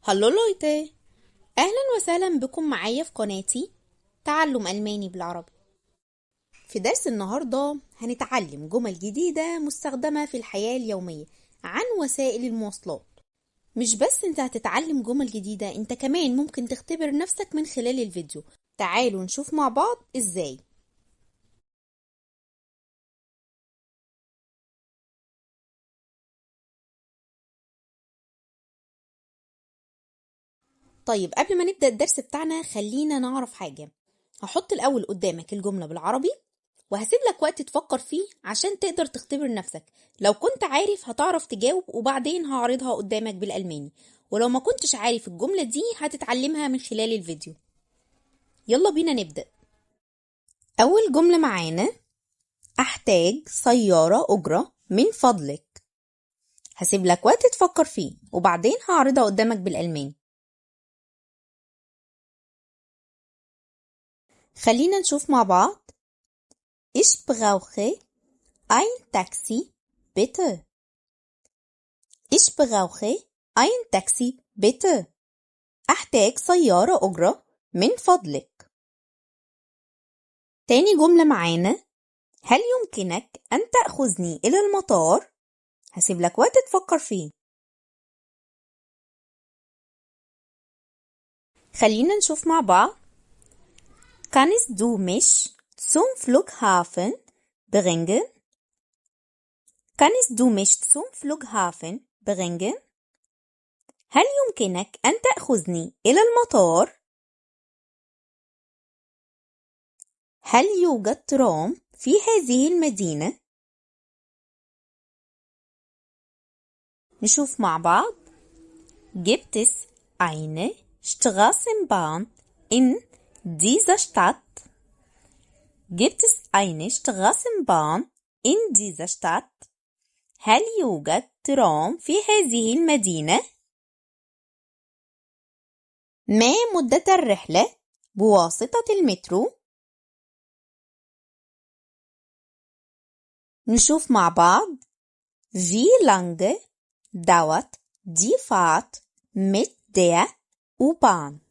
هالو لويتي، أهلا وسهلا بكم معايا في قناتي تعلم ألماني بالعربي. في درس النهاردة هنتعلم جمل جديدة مستخدمة في الحياة اليومية عن وسائل المواصلات. مش بس انت هتتعلم جمل جديدة، انت كمان ممكن تختبر نفسك من خلال الفيديو. تعالوا نشوف مع بعض ازاي. طيب قبل ما نبدأ الدرس بتاعنا خلينا نعرف حاجة. هحط الأول قدامك الجملة بالعربي وهسيب لك وقت تفكر فيه عشان تقدر تختبر نفسك. لو كنت عارف هتعرف تجاوب، وبعدين هعرضها قدامك بالألماني. ولو ما كنتش عارف الجملة دي هتتعلمها من خلال الفيديو. يلا بينا نبدأ. أول جملة معانا: أحتاج سيارة أجرة من فضلك. هسيب لك وقت تفكر فيه وبعدين هعرضها قدامك بالألماني. خلينا نشوف مع بعض. Ich brauche ein Taxi, bitte. Ich brauche ein Taxi, bitte. أحتاج سيارة أجرة من فضلك. تاني جملة معانا: هل يمكنك أن تأخذني إلى المطار؟ هسيب لك وقت تفكر فيه. خلينا نشوف مع بعض. Kannst du mich zum Flughafen bringen? Kannst du mich zum Flughafen bringen? هل يمكنك أن تأخذني إلى المطار؟ هل يوجد ترام في هذه المدينة؟ نشوف مع بعض. Gibt es eine Straßenbahn in dieser Stadt? Gibt es eine Straßenbahn in dieser Stadt? هل يوجد ترام في هذه المدينة؟ ما مدة الرحلة بواسطة المترو؟ نشوف مع بعض. Wie lange dauert die Fahrt mit der U-Bahn?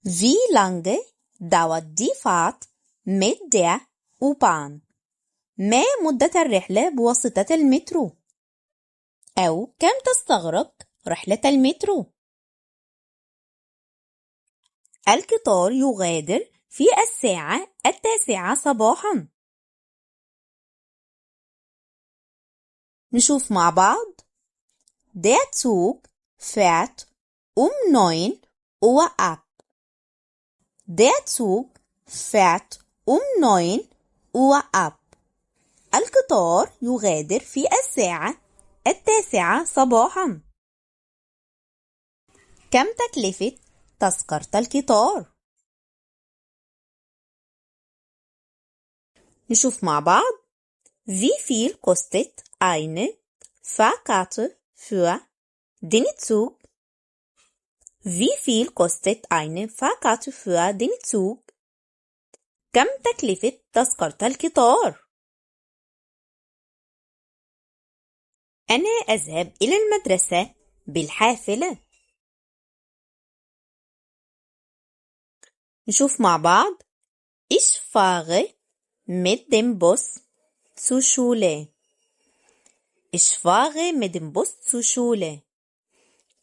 Wie lange dauert die Fahrt mit der U-Bahn? ما مدة الرحلة بواسطة المترو؟ أو كم تستغرق رحلة المترو؟ القطار يغادر في الساعة 9 صباحا. نشوف مع بعض. Der Zug fährt um 9 Uhr ab. Der Zug fährt um 9 Uhr ab. القطار يغادر في الساعة 9 صباحا. كم تكلفة تذكرة القطار؟ نشوف مع بعض. Wie viel kostet eine Fahrkarte für den Zug? Wie viel kostet eine Fahrkarte für den Zug? كم تكلفة تذكرة القطار؟ أنا أذهب إلى المدرسة بالحافلة. نشوف مع بعض. Ich fahre mit dem Bus zur Schule. Ich fahre mit dem Bus zur Schule.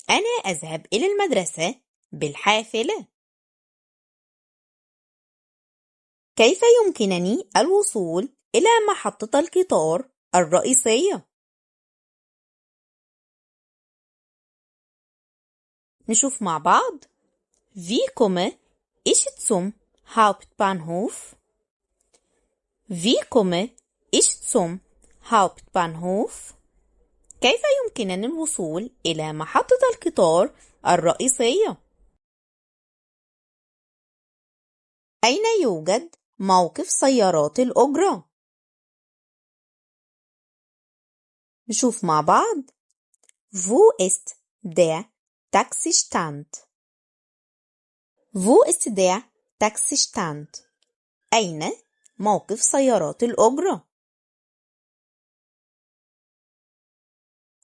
أنا أذهب إلى المدرسة بالحافلة. كيف يمكنني الوصول إلى محطة القطار الرئيسية؟ نشوف مع بعض. Wie komme ich zum Hauptbahnhof? Wie komme ich zum Hauptbahnhof? كيف يمكنني الوصول إلى محطة القطار الرئيسية؟ أين يوجد موقف سيارات الأجرة؟ نشوف مع بعض. Wo ist der Taxistand? Wo ist der Taxistand? أين موقف سيارات الأجرة؟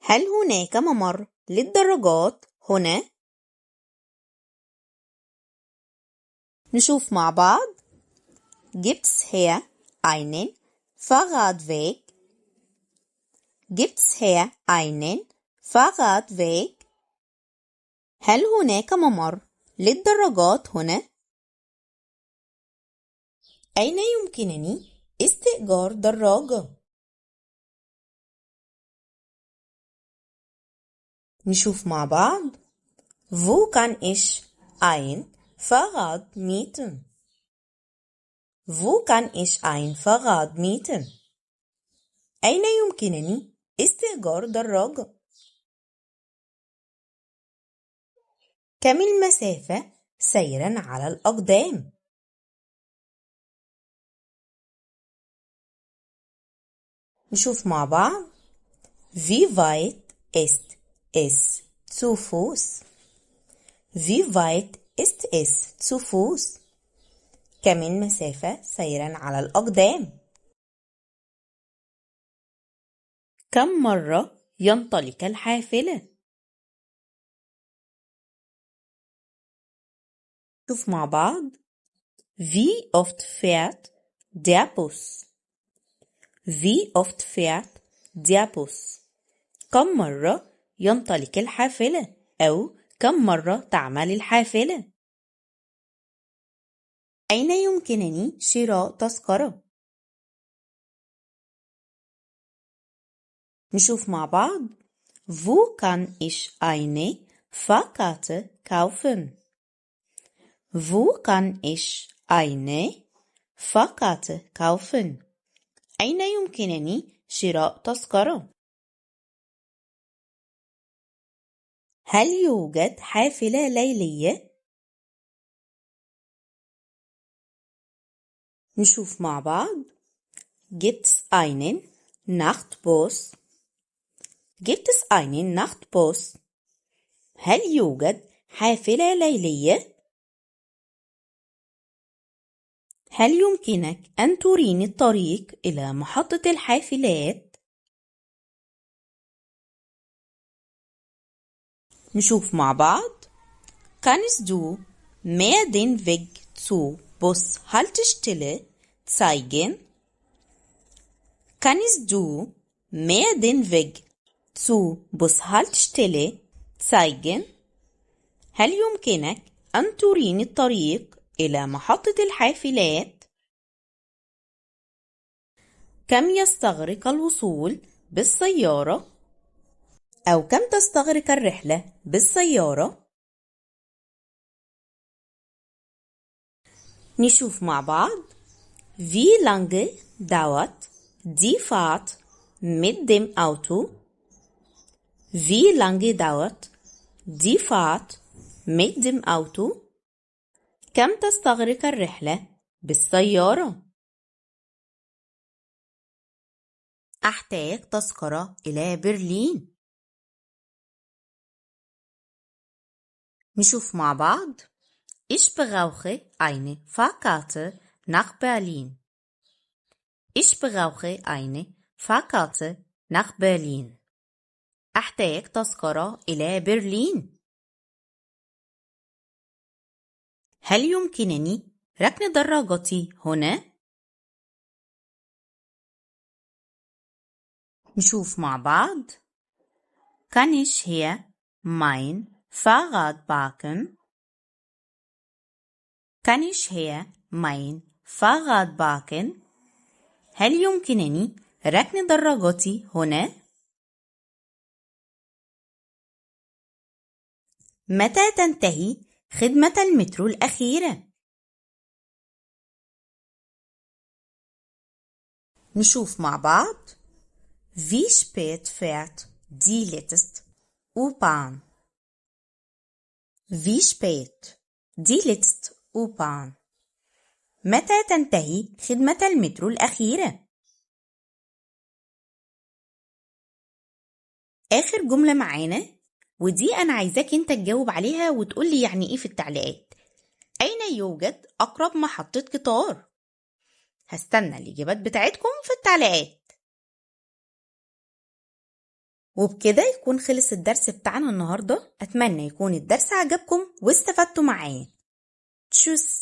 هل هناك ممر للدراجات هنا؟ نشوف مع بعض. Gibt's hier einen Fahrradweg? Gibt's hier einen Fahrradweg؟ هل هناك ممر للدراجات هنا؟ أين يمكنني استئجار دراجة؟ نشوف مع بعض. Wo kann ich ein Fahrrad mieten? Wo kann ich ein Fahrrad mieten? أين يمكنني استئجار دراجة؟ كم المسافة سيراً على الأقدام؟ نشوف مع بعض. Wie weit ist es zu Fuß? Wie weit ist es zu Fuß? كم المسافة سيراً على الأقدام؟ كم مرة ينطلق الحافلة؟ شوف مع بعض. Wie oft fährt der Bus? Wie oft fährt der Bus? كم مرة ينطلق الحافلة؟ أو كم مرة تعمل الحافلة؟ أين يمكنني شراء تذكرة؟ نشوف مع بعض. Wo kann ich eine Fahrkarte kaufen? Wo kann ich eine Fahrkarte kaufen? أين يمكنني شراء تذكرة؟ هل يوجد حافلة ليلية؟ نشوف مع بعض. Gibt's einen Nachtbus? Gibt es einen Nachtbus? هل يوجد حافلة ليلية؟ هل يمكنك أن تريني الطريق إلى محطة الحافلات؟ نشوف مع بعض. Kannst du mir den Weg zur Bushaltestelle zeigen? Kannst du mir den Weg zur Bushaltestelle zeigen؟ هل يمكنك أن تريني الطريق إلى محطة الحافلات؟ كم يستغرق الوصول بالسيارة؟ أو كم تستغرق الرحلة بالسيارة؟ نشوف مع بعض. Wie lange dauert die Fahrt mit dem Auto? Wie lange dauert die Fahrt mit dem Auto؟ كم تستغرق الرحلة بالسيارة؟ أحتاج تذكرة إلى برلين. نشوف مع بعض. Ich brauche eine Fahrkarte nach Berlin. Ich brauche eine Fahrkarte nach Berlin. أحتاج تذكرة إلى برلين. هل يمكنني ركن دراجتي هنا؟ نشوف مع بعض. Kann ich hier mein Fahrrad parken? Kann ich hier mein Fahrrad parken؟ هل يمكنني ركن دراجتي هنا؟ متى تنتهي خدمة المترو الأخيرة؟ نشوف مع بعض. Wie spät fährt die letzte U-Bahn? Wie spät die letzte U-Bahn؟ متى تنتهي خدمة المترو الأخيرة؟ آخر جملة معانا، ودي أنا عايزاك أنت تجاوب عليها وتقولي يعني إيه في التعليقات. أين يوجد أقرب محطة قطار؟ هستنى الإجابات بتاعتكم في التعليقات. وبكده يكون خلص الدرس بتاعنا النهاردة. أتمنى يكون الدرس عجبكم واستفدتوا معايا. تشوس.